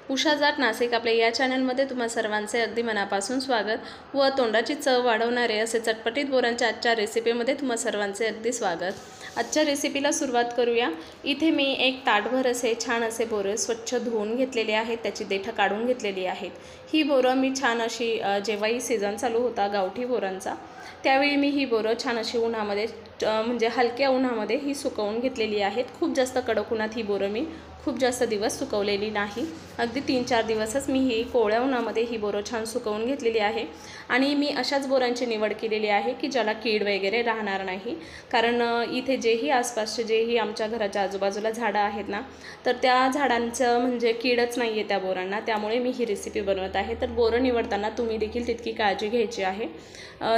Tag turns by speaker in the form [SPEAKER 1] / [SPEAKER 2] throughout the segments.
[SPEAKER 1] उषा जाट नाशिक आपल्या या चॅनलमध्ये तुम्हा सर्वांचे अगदी मनापासून स्वागत व तोंडाची चव वाढवणारे असे चटपटीत बोरांच्या आजच्या रेसिपीमध्ये तुम्हा सर्वांचे अगदी स्वागत। आजच्या रेसिपीला सुरुवात करूया। इथे मी एक ताटभर असे छान असे बोरं स्वच्छ धुवून घेतलेले आहेत, त्याची देठं काढून घेतलेली आहेत। ही बोरं मी छान अशी जेव्हाही सीझन चालू होता गावठी बोरांचा त्यावेळी मी ही बोरं छान अशी उन्हामध्ये म्हणजे हलक्या उन्हामध्ये ही सुकवून घेतलेली आहेत। खूप जास्त कडक उन्हात ही बोरं मी खूप जास्त दिवस सुकवलेली नाही, अगदी 3-4 दिवसच मी ही कोवळ्या उन्हामध्ये ही बोरं छान सुकवून घेतलेली आहे। आणि मी अशाच बोरांची निवड केलेली आहे की ज्याला कीड वगैरे राहणार नाही, कारण इथे जेही आसपासचे जेही आमच्या घराच्या आजूबाजूला झाडं आहेत ना, तर त्या झाडांचं म्हणजे कीडच नाही आहे त्या बोरांना, त्यामुळे मी ही रेसिपी बनवत आहे। तर बोरं निवडताना तुम्ही देखील तितकी काळजी घ्यायची आहे।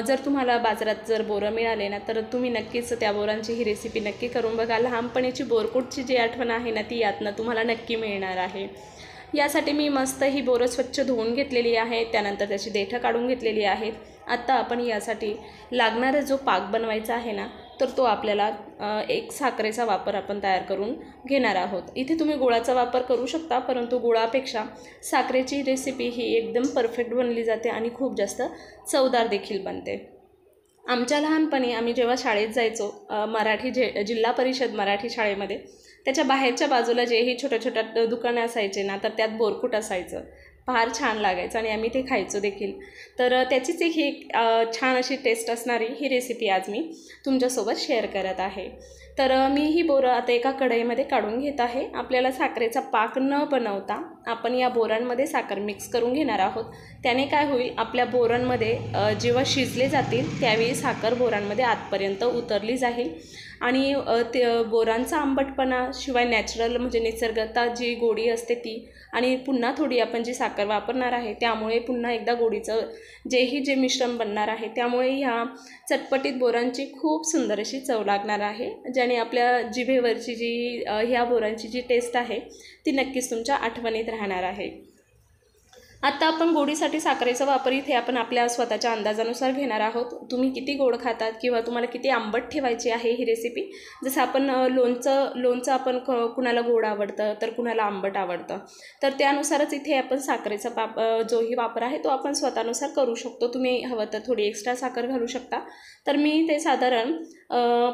[SPEAKER 1] जर तुम्हाला बाजारात जर बोरं मिळाले ना, तर तुम्ही नक्कीच त्या बोरांची ही रेसिपी नक्की करून बघा। लहानपणीची बोरकुटची जी आठवण आहे ना, ती यातनं तुम्हाला नक्की मिळणार आहे। यासाठी मी मस्त ही बोरं स्वच्छ धुवून घेतलेली आहे, त्यानंतर त्याची देठं काढून घेतलेली आहेत। आता आपण यासाठी लागणारा जो पाक बनवायचा आहे ना, तर तो आपल्याला एक साखरेचा वापर आपण तयार करून घेणार आहोत। इथे तुम्ही गुळाचा वापर करू शकता, परंतु गुळापेक्षा साखरेची रेसिपी ही एकदम परफेक्ट बनली जाते आणि खूप जास्त चवदार देखील बनते। आमच्या लहानपणी आम्ही जेव्हा शाळेत जायचो, मराठी जिल्हा परिषद मराठी शाळेमध्ये, त्याच्या बाहेरच्या बाजूला जेही छोट्या छोट्या दुकानं असायचे ना, तर त्यात बोरकुट असायचं, फार छान लागायचं आणि आम्ही ते खायचो देखील। तर त्याचीच एक ही छान अशी टेस्ट असणारी ही रेसिपी आज मी तुमच्यासोबत शेअर करत आहे। तर मी ही बोरं आता एका कढईमध्ये काढून घेत आहे। आपल्याला साखरेचा पाक न बनवता आपण या बोरांमध्ये साखर मिक्स करून घेणार आहोत। त्याने काय होईल, आपल्या बोरांमध्ये जेव्हा शिजले जातील त्यावेळी साखर बोरांमध्ये आतपर्यंत उतरली जाईल आणि ते बोरांचा आंबटपणा शिवाय नॅचरल म्हणजे निसर्गता जी गोडी असते ती, आणि पुन्हा थोडी आपण जी साखर वापरणार आहे त्यामुळे पुन्हा एकदा गोडीचं जे मिश्रण बनणार आहे, त्यामुळे ह्या चटपटीत बोरांची खूप सुंदर अशी चव लागणार आहे, ज्याने आपल्या जिभेवरची जी ह्या बोरांची जी टेस्ट आहे ती नक्कीच तुमच्या आठवणीत राहणार आहे। आता आपण गोडीसाठी साखरेचा वापर इथे आपण आपल्या स्वतःच्या अंदाजानुसार घेणार आहोत। तुम्ही किती गोड खातात किंवा तुम्हाला किती आंबट ठेवायची आहे ही रेसिपी, जसं आपण लोणचं आपण कुणाला गोड आवडतं तर कुणाला आंबट आवडतं, तर त्यानुसारच इथे आपण साखरेचा जोही वापर आहे तो आपण स्वतःनुसार करू शकतो। तुम्ही हवं तर थोडी एक्स्ट्रा साखर घालू शकता। तर मी ते साधारण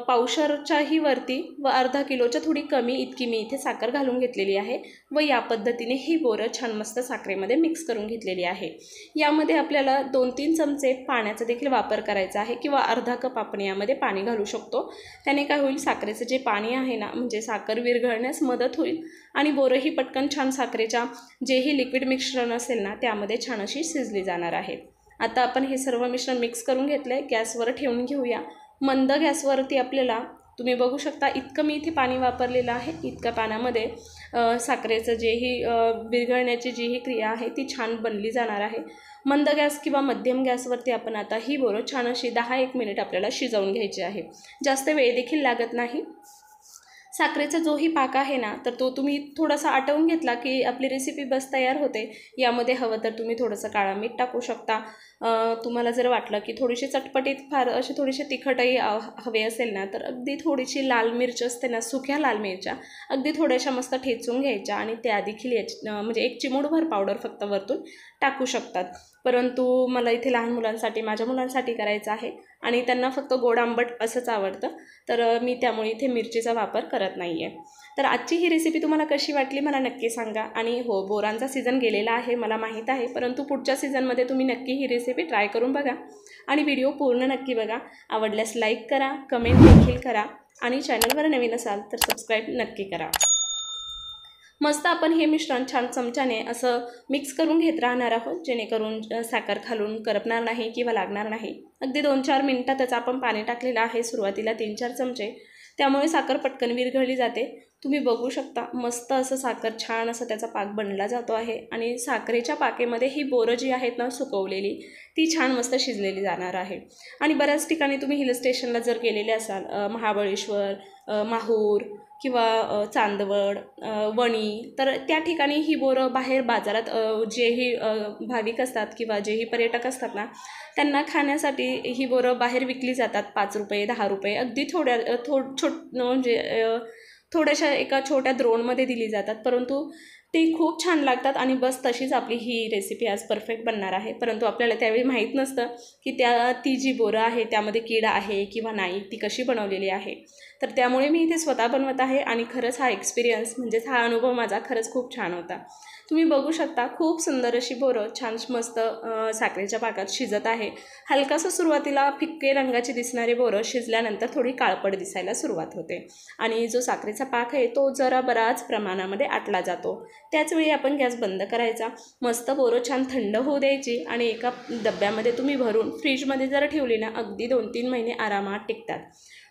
[SPEAKER 1] पावशरच्याही वरती व अर्धा किलोच्या थोडी कमी इतकी मी इथे साखर घालून घेतलेली आहे व या पद्धतीने ही बोरं छान मस्त साखरेमध्ये मिक्स करून घेतलेली आहे। यामध्ये आपल्याला 2-3 चमचे पाण्याचा देखील वापर करायचा आहे किंवा अर्धा कप आपण यामध्ये पाणी घालू शकतो। त्याने काय होईल, साखरेचं जे पाणी आहे ना, म्हणजे साखर विरघळण्यास मदत होईल आणि बोरंही पटकन छान साखरेच्या जेही लिक्विड मिश्रण असेल ना त्यामध्ये छान अशी शिजली जाणार आहेत। आता आपण हे सर्व मिश्रण मिक्स करून घेतले, गॅसवर ठेवून घेऊया। मंद गॅसवरती आपल्याला तुम्ही बघू शकता इतकं मी इथे पाणी वापरलेलं आहे। इतक्या पाण्यामध्ये साखरेचं जेही विरघळण्याची जी ही क्रिया आहे ती छान बनली जाणार आहे। मंद गॅस किंवा मध्यम गॅसवरती आपण आता ही बोरं छान अशी 10-1 मिनिट आपल्याला शिजवून घ्यायची आहे, जास्त वेळ देखील लागत नाही। साखरेचा जोही पाक आहे ना, तर तो तुम्ही थोडासा आटवून घेतला की आपली रेसिपी बस तयार होते। यामध्ये हवं तर तुम्ही थोडंसं काळं मीठ टाकू शकता। तुम्हाला जर वाटलं की थोडीशी चटपटीत फार अशी थोडीशी तिखटही हवे असेल ना, तर अगदी थोडीशी लाल मिरची असते ना, सुक्या लाल मिरच्या अगदी थोड्याशा मस्त ठेचून घ्यायच्या आणि त्या देखील म्हणजे 1 चिमूटभर पावडर फक्त वरतून टाकू शकतात। परंतु मला इथे लहान मुलांसाठी, माझ्या मुलांसाठी करायचं आहे आणि त्यांना फक्त गोड आंबट असंच आवडतं, तर मी त्यामुळे इथे मिरचीचा वापर करत नाही आहे। तर आजची ही रेसिपी तुम्हाला कशी वाटली मला नक्की सांगा। आणि हो, बोरांचा सीझन गेलेला आहे मला माहीत आहे, परंतु पुढच्या सीझनमध्ये तुम्ही नक्की ही रेसिपी ट्राय करून बघा आणि व्हिडिओ पूर्ण नक्की बघा। आवडल्यास लाईक करा, कमेंट देखील करा आणि चॅनलवर नवीन असाल तर सबस्क्राईब नक्की करा। मस्त आपण हे मिश्रण छान चमच्याने असं मिक्स करून घेत राहणार आहोत, जेणेकरून साखर खालून करपणार नाही किंवा लागणार नाही। अगदी 2-4 मिनिटातच आपण पाणी टाकलेलं आहे, सुरुवातीला 3-4 चमचे, त्यामुळे साखर पटकन विरघळली जाते। तुम्ही बघू शकता मस्त असं साखर छान असं त्याचा पाक बनला जातो आहे आणि साखरेच्या पाकेमध्ये ही बोरं जी आहेत ना सुकवलेली, ती छान मस्त शिजलेली जाणार आहे। आणि बऱ्याच ठिकाणी तुम्ही हिल स्टेशनला जर गेलेले असाल, महाबळेश्वर, माहूर किंवा चांदवड, वणी, तर त्या ठिकाणी ही बोरं बाहेर बाजारात जेही भाविक असतात किंवा जेही पर्यटक असतात ना, त्यांना खाण्यासाठी ही बोरं बाहेर विकली जातात। 5 रुपये 10 रुपये अगदी थोड्याशा एका छोट्या द्रोणमध्ये दिली जातात, परंतु ते खूप छान लागतात आणि बस तशीच आपली ही रेसिपी आज परफेक्ट बनणार आहे. परंतु आपल्याला त्यावेळी माहीत नसतं की ती जी बोरं आहे त्यामध्ये कीड आहे किंवा नाही, ती कशी बनवलेली आहे. तर त्यामुळे मी इथे स्वतः बनवत आहे आणि खरंच हा एक्सपिरियन्स म्हणजेच हा अनुभव माझा खरंच खूप छान होता. तुम्ही बघू शकता खूप सुंदर अशी बोरं छान मस्त साखरेच्या पाकात शिजत आहे. हलकासं सुरुवातीला फिक्के रंगाची दिसणारी बोरं शिजल्यानंतर थोडी काळपट दिसायला सुरुवात होते आणि जो साखरेचा पाक आहे तो जरा बराच प्रमाणामध्ये आटला जातो. त्याचवेळी आपण गॅस बंद करायचा. मस्त बोरं छान थंड होऊ द्यायची आणि एका डब्यामध्ये तुम्ही भरून फ्रीजमध्ये जर ठेवली ना अगदी 2-3 महिने आरामात टिकतात.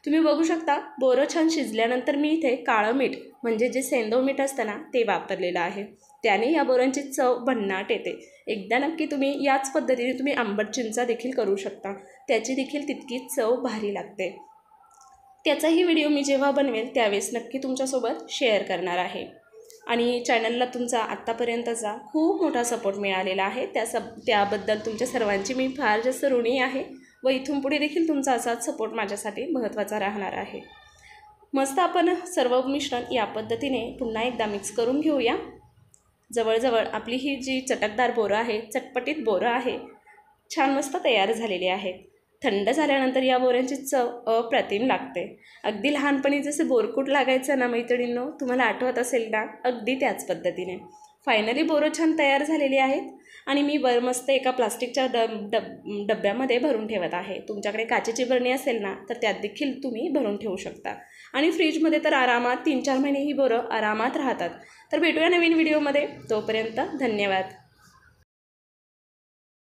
[SPEAKER 1] तुम्ही बघू शकता बोरं छान शिजल्यानंतर मी इथे काळं मीठ म्हणजे जे सेंधव मीठ असतं ना ते वापरलेलं आहे. त्याने या बोरांची चव भन्नाट येते. एकदा नक्की तुम्ही याच पद्धतीने तुम्ही आंबट चिंचा देखील करू शकता. त्याची देखील तितकीच चव भारी लागते. त्याचाही व्हिडिओ मी जेव्हा बनवेल त्यावेळेस नक्की तुमच्यासोबत शेअर करणार आहे. आणि चॅनलला तुमचा आत्तापर्यंतचा खूप मोठा सपोर्ट मिळालेला आहे. त्याबद्दल तुमच्या सर्वांची मी फार जास्त ऋणी आहे व इथून पुढे देखील तुमचा असाच सपोर्ट माझ्यासाठी महत्त्वाचा राहणार आहे. मस्त आपण सर्व मिश्रण या पद्धतीने पुन्हा एकदा मिक्स करून घेऊया. जवळजवळ आपली ही जी चटकदार बोरं आहे, चटपटीत बोरं आहे, छान मस्त तयार झालेली आहेत. थंड झाल्यानंतर या बोरांची चव अप्रतिम लागते. अगदी लहानपणी जसं बोरकूट लागायचं ना मैत्रिणींनो, तुम्हाला आठवत असेल ना, अगदी त्याच पद्धतीने. फायनली बोरं छान तयार झालेली आहेत आणि मी मस्त एका प्लास्टिकच्या डब्यामध्ये भरून ठेवत आहे. तुमच्याकडे काचेची बरणी असेल ना तर त्यात देखील तुम्ही भरून ठेवू शकता आणि फ्रीजमध्ये तर आरामात 3-4 महिने ही बोरं आरामात राहतात. तर भेटूया नवीन व्हिडिओमध्ये. तोपर्यंत धन्यवाद.